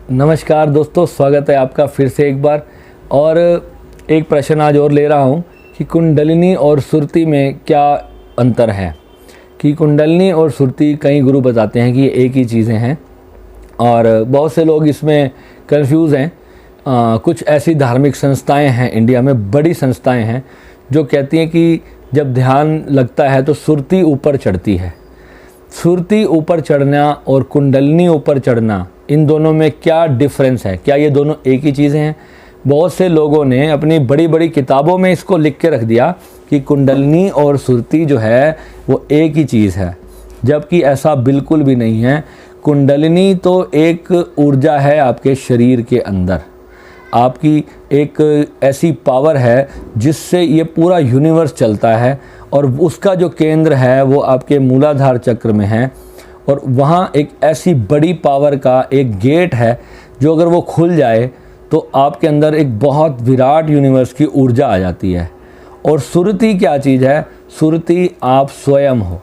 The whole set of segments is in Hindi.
नमस्कार दोस्तों, स्वागत है आपका फिर से एक बार। और एक प्रश्न आज और ले रहा हूँ कि कुंडलिनी और सुरती में क्या अंतर है। कि कुंडलिनी और सुरती कई गुरु बताते हैं कि ये एक ही चीज़ें हैं और बहुत से लोग इसमें कंफ्यूज हैं। कुछ ऐसी धार्मिक संस्थाएं हैं इंडिया में, बड़ी संस्थाएं हैं, जो कहती हैं कि जब ध्यान लगता है तो सुरती ऊपर चढ़ती है। सुरती ऊपर चढ़ना और कुंडलिनी ऊपर चढ़ना, इन दोनों में क्या डिफरेंस है? क्या ये दोनों एक ही चीज़ें हैं? बहुत से लोगों ने अपनी बड़ी बड़ी किताबों में इसको लिख के रख दिया कि कुंडलिनी और सुरती जो है वो एक ही चीज़ है, जबकि ऐसा बिल्कुल भी नहीं है। कुंडलिनी तो एक ऊर्जा है आपके शरीर के अंदर, आपकी एक ऐसी पावर है जिससे ये पूरा यूनिवर्स चलता है और उसका जो केंद्र है वो आपके मूलाधार चक्र में है। और वहाँ एक ऐसी बड़ी पावर का एक गेट है जो अगर वो खुल जाए तो आपके अंदर एक बहुत विराट यूनिवर्स की ऊर्जा आ जाती है। और सुरती क्या चीज़ है? सुरती आप स्वयं हो।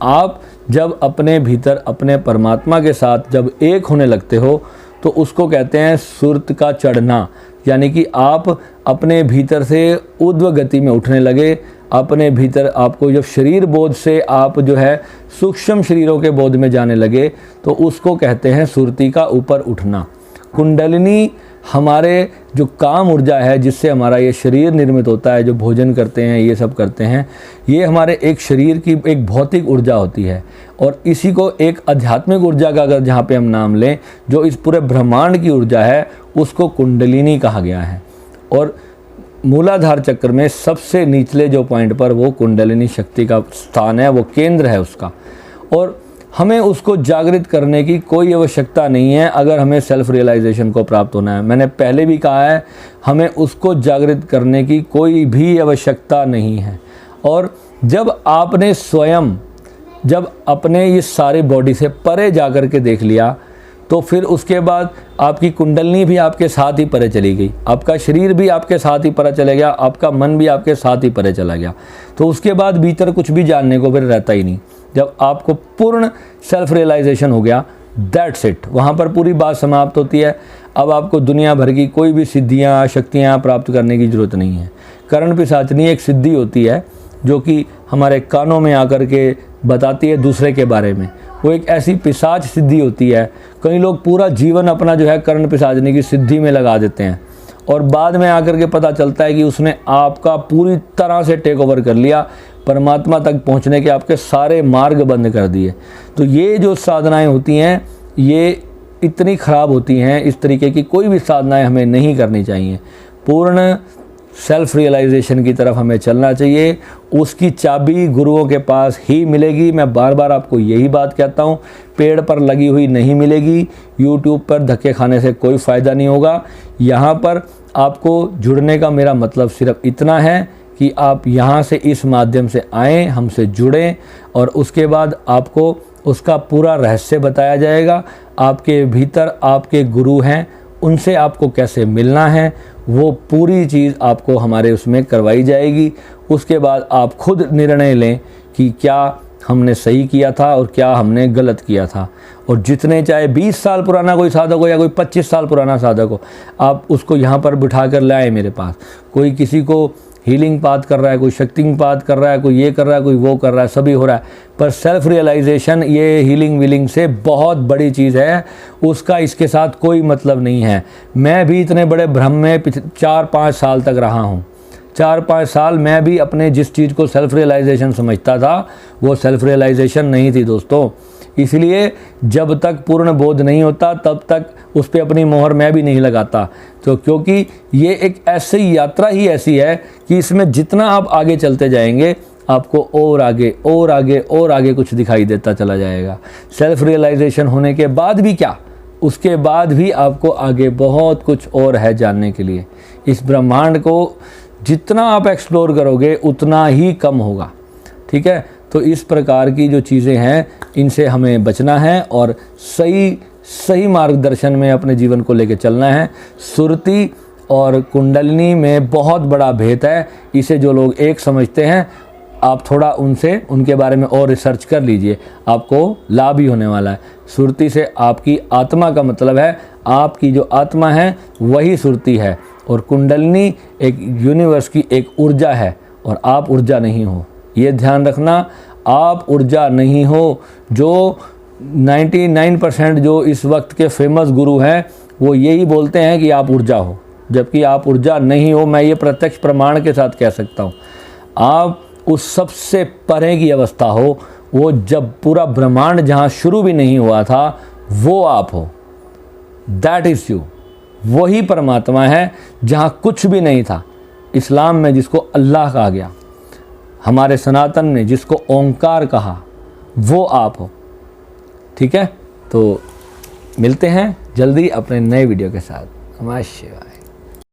आप जब अपने भीतर अपने परमात्मा के साथ जब एक होने लगते हो तो उसको कहते हैं सुरत का चढ़ना, यानी कि आप अपने भीतर से ऊर्ध्व गति में उठने लगे। अपने भीतर आपको जब शरीर बोध से आप जो है सूक्ष्म शरीरों के बोध में जाने लगे तो उसको कहते हैं सुरती का ऊपर उठना। कुंडलिनी हमारे जो काम ऊर्जा है जिससे हमारा ये शरीर निर्मित होता है, जो भोजन करते हैं, ये सब करते हैं, ये हमारे एक शरीर की एक भौतिक ऊर्जा होती है। और इसी को एक आध्यात्मिक ऊर्जा का अगर जहाँ पे हम नाम लें, जो इस पूरे ब्रह्मांड की ऊर्जा है, उसको कुंडलिनी कहा गया है। और मूलाधार चक्र में सबसे निचले जो पॉइंट पर वो कुंडलिनी शक्ति का स्थान है, वो केंद्र है उसका। और हमें उसको जागृत करने की कोई आवश्यकता नहीं है अगर हमें सेल्फ रियलाइजेशन को प्राप्त होना है। मैंने पहले भी कहा है, हमें उसको जागृत करने की कोई भी आवश्यकता नहीं है। और जब आपने स्वयं जब अपने ये सारे बॉडी से परे जा कर के देख लिया तो फिर उसके बाद आपकी कुंडलिनी भी आपके साथ ही परे चली गई, आपका शरीर भी आपके साथ ही परे चला गया, आपका मन भी आपके साथ ही परे चला गया। तो उसके बाद भीतर कुछ भी जानने को फिर रहता ही नहीं। जब आपको पूर्ण सेल्फ रियलाइजेशन हो गया, दैट्स इट, वहाँ पर पूरी बात समाप्त होती है। अब आपको दुनिया भर की कोई भी सिद्धियाँ शक्तियाँ प्राप्त करने की ज़रूरत नहीं है। कर्ण पिशाचनी एक सिद्धि होती है जो कि हमारे कानों में आकर के बताती है दूसरे के बारे में। वो एक ऐसी पिशाच सिद्धि होती है। कई लोग पूरा जीवन अपना जो है कर्ण पिशाचनी की सिद्धि में लगा देते हैं और बाद में आकर के पता चलता है कि उसने आपका पूरी तरह से टेक ओवर कर लिया, परमात्मा तक पहुंचने के आपके सारे मार्ग बंद कर दिए। तो ये जो साधनाएं होती हैं ये इतनी ख़राब होती हैं, इस तरीके की कोई भी साधनाएं हमें नहीं करनी चाहिए। पूर्ण सेल्फ रियलाइजेशन की तरफ हमें चलना चाहिए। उसकी चाबी गुरुओं के पास ही मिलेगी। मैं बार बार आपको यही बात कहता हूँ, पेड़ पर लगी हुई नहीं मिलेगी। यूट्यूब पर धक्के खाने से कोई फ़ायदा नहीं होगा। यहाँ पर आपको जुड़ने का मेरा मतलब सिर्फ इतना है कि आप यहाँ से इस माध्यम से आएँ, हमसे जुड़ें और उसके बाद आपको उसका पूरा रहस्य बताया जाएगा। आपके भीतर आपके गुरु हैं, उनसे आपको कैसे मिलना है वो पूरी चीज़ आपको हमारे उसमें करवाई जाएगी। उसके बाद आप खुद निर्णय लें कि क्या हमने सही किया था और क्या हमने गलत किया था। और जितने चाहे 20 साल पुराना कोई साधक हो या कोई 25 साल पुराना साधक हो, आप उसको यहाँ पर बिठा कर लाए मेरे पास। कोई किसी को हीलिंग पाथ कर रहा है, कोई शक्तिंग पाथ कर रहा है, कोई ये कर रहा है, कोई वो कर रहा है, सभी हो रहा है। पर सेल्फ रियलाइजेशन ये हीलिंग वीलिंग से बहुत बड़ी चीज़ है, उसका इसके साथ कोई मतलब नहीं है। मैं भी इतने बड़े भ्रम में 4-5 साल तक रहा हूँ। 4-5 साल मैं भी अपने जिस चीज़ को सेल्फ रियलाइजेशन समझता था वो सेल्फ रियलाइजेशन नहीं थी दोस्तों। इसलिए जब तक पूर्ण बोध नहीं होता तब तक उस पर अपनी मोहर मैं भी नहीं लगाता। तो क्योंकि ये एक ऐसी यात्रा ही ऐसी है कि इसमें जितना आप आगे चलते जाएंगे आपको और आगे और आगे और आगे कुछ दिखाई देता चला जाएगा। सेल्फ रियलाइजेशन होने के बाद भी क्या, उसके बाद भी आपको आगे बहुत कुछ और है जानने के लिए। इस ब्रह्मांड को जितना आप एक्सप्लोर करोगे उतना ही कम होगा, ठीक है। तो इस प्रकार की जो चीज़ें हैं इनसे हमें बचना है और सही मार्गदर्शन में अपने जीवन को लेकर चलना है। सुरती और कुंडलिनी में बहुत बड़ा भेद है। इसे जो लोग एक समझते हैं आप थोड़ा उनके बारे में और रिसर्च कर लीजिए, आपको लाभ ही होने वाला है। सुरती से आपकी आत्मा का मतलब है, आपकी जो आत्मा है वही सुरती है, और कुंडलिनी एक यूनिवर्स की एक ऊर्जा है और आप ऊर्जा नहीं हो। ये ध्यान रखना, आप ऊर्जा नहीं हो। जो 99% जो इस वक्त के फेमस गुरु हैं वो यही बोलते हैं कि आप ऊर्जा हो, जबकि आप ऊर्जा नहीं हो। मैं ये प्रत्यक्ष प्रमाण के साथ कह सकता हूँ। आप उस सबसे परे की अवस्था हो, वो जब पूरा ब्रह्मांड जहाँ शुरू भी नहीं हुआ था वो आप हो। That is you. वही परमात्मा है जहाँ कुछ भी नहीं था। इस्लाम में जिसको अल्लाह कहा गया, हमारे सनातन ने जिसको ओंकार कहा, वो आप हो। ठीक है, तो मिलते हैं जल्दी अपने नए वीडियो के साथ। नमः शिवाय।